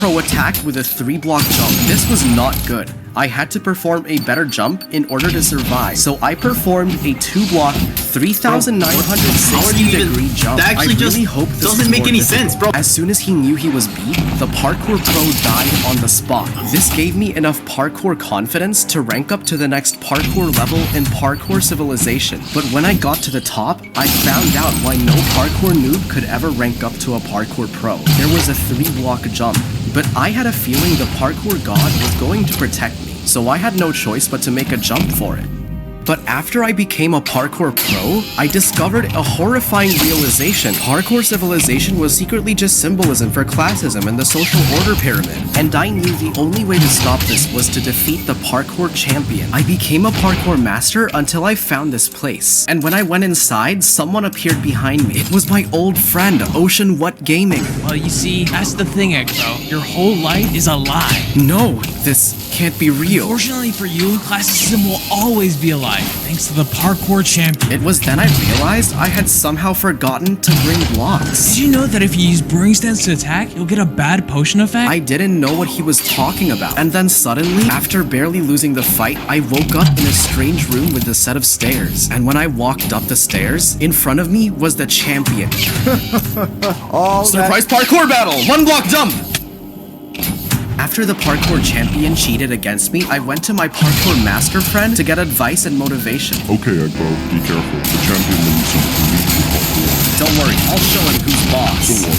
Pro attacked with a 3-block jump. This was not good. I had to perform a better jump in order to survive. So I performed a 2-block, 3,960-degree jump. That actually doesn't make any sense, bro. As soon as he knew he was beat, the parkour pro died on the spot. This gave me enough parkour confidence to rank up to the next parkour level in Parkour Civilization. But when I got to the top, I found out why no parkour noob could ever rank up to a parkour pro. There was a 3-block jump, but I had a feeling the parkour god was going to protect me, so I had no choice but to make a jump for it. But after I became a parkour pro, I discovered a horrifying realization. Parkour Civilization was secretly just symbolism for classism and the social order pyramid. And I knew the only way to stop this was to defeat the parkour champion. I became a parkour master until I found this place. And when I went inside, someone appeared behind me. It was my old friend, Ocean What Gaming. Well, you see, that's the thing, Ekbo. Your whole life is a lie. No, this can't be real. Fortunately for you, classism will always be alive, thanks to the parkour champion. It was then I realized I had somehow forgotten to bring blocks. Did you know that if you use brewing stands to attack, you'll get a bad potion effect? I didn't know what he was talking about. And then suddenly, after barely losing the fight, I woke up in a strange room with a set of stairs. And when I walked up the stairs, in front of me was the champion. Surprise parkour battle! 1-block jump! After the parkour champion cheated against me, I went to my parkour master friend to get advice and motivation. Okay, Ekbo, be careful. The champion may use some unique parkour. Don't worry, I'll show him who's boss. Don't worry.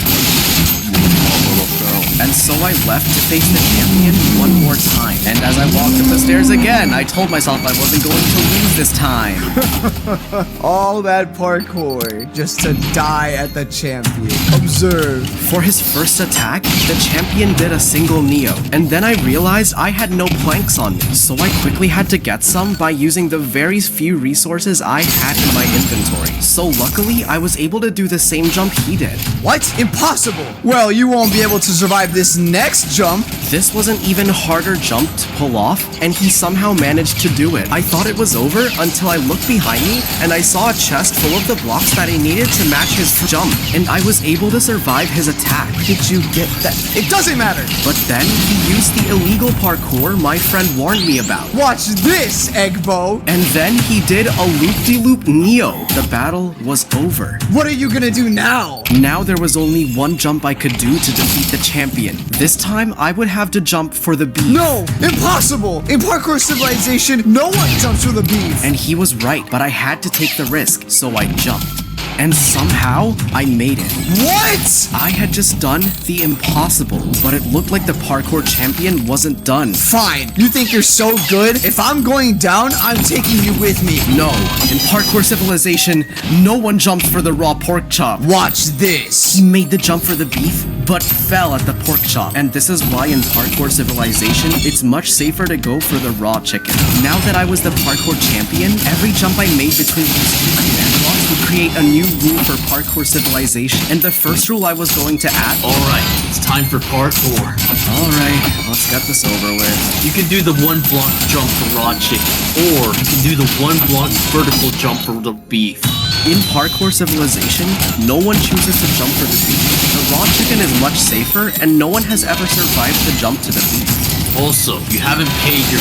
You will not let us down. And so I left to face the champion one more time. And as I walked up the stairs again, I told myself I wasn't going to lose this time. All that parkour just to die at the champion. Observe. For his first attack, the champion did a single Neo. And then I realized I had no planks on me. So I quickly had to get some by using the very few resources I had in my inventory. So luckily, I was able to do the same jump he did. What? Impossible! Well, you won't be able to survive this next jump. This was an even harder jump to pull off, and he somehow managed to do it. I thought it was over until I looked behind me and I saw a chest full of the blocks that I needed to match his jump, and I was able to survive his attack. Did you get that? It doesn't matter! But then he used the illegal parkour my friend warned me about. Watch this, Ekbo! And then he did a loop-de-loop Neo. The battle was over. What are you gonna do now? Now there was only one jump I could do to defeat the champion. This time, I would have to jump for the beef. No! Impossible! In Parkour Civilization, no one jumps for the beef! And he was right, but I had to take the risk, so I jumped. And somehow, I made it. What? I had just done the impossible, but it looked like the parkour champion wasn't done. Fine. You think you're so good? If I'm going down, I'm taking you with me. No. In Parkour Civilization, no one jumped for the raw pork chop. Watch this. He made the jump for the beef, but fell at the pork chop. And this is why in Parkour Civilization, it's much safer to go for the raw chicken. Now that I was the parkour champion, every jump I made between these two command blocks would create a new rule for Parkour Civilization. And the first rule I was going to add... Alright, it's time for parkour. Alright, let's get this over with. You can do the 1-block jump for raw chicken, or you can do the 1-block vertical jump for the beef. In Parkour Civilization, no one chooses to jump for the beef. The raw chicken is much safer, and no one has ever survived the jump to the beef. Also, you haven't paid your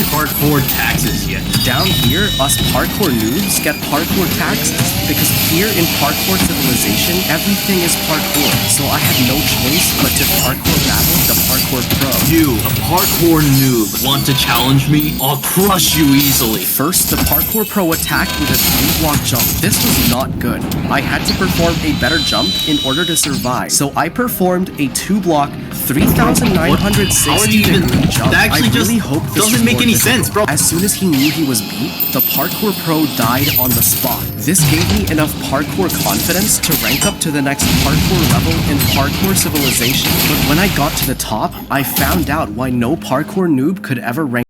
parkour taxes yet. Down here, us parkour noobs get parkour taxes, because here in Parkour Civilization, everything is parkour. So I had no choice but to parkour battle the parkour pro. You, a parkour noob, want to challenge me? I'll crush you easily. First, the parkour pro attacked with a 3-block jump. This was not good. I had to perform a better jump in order to survive. So I performed a 2-block, 3,960 jump. That actually doesn't make any sense, bro. As soon as he knew he was beat, the parkour pro died on the spot. This gave me enough parkour confidence to rank up to the next parkour level in Parkour Civilization. But when I got to the top, I found out why no parkour noob could ever rank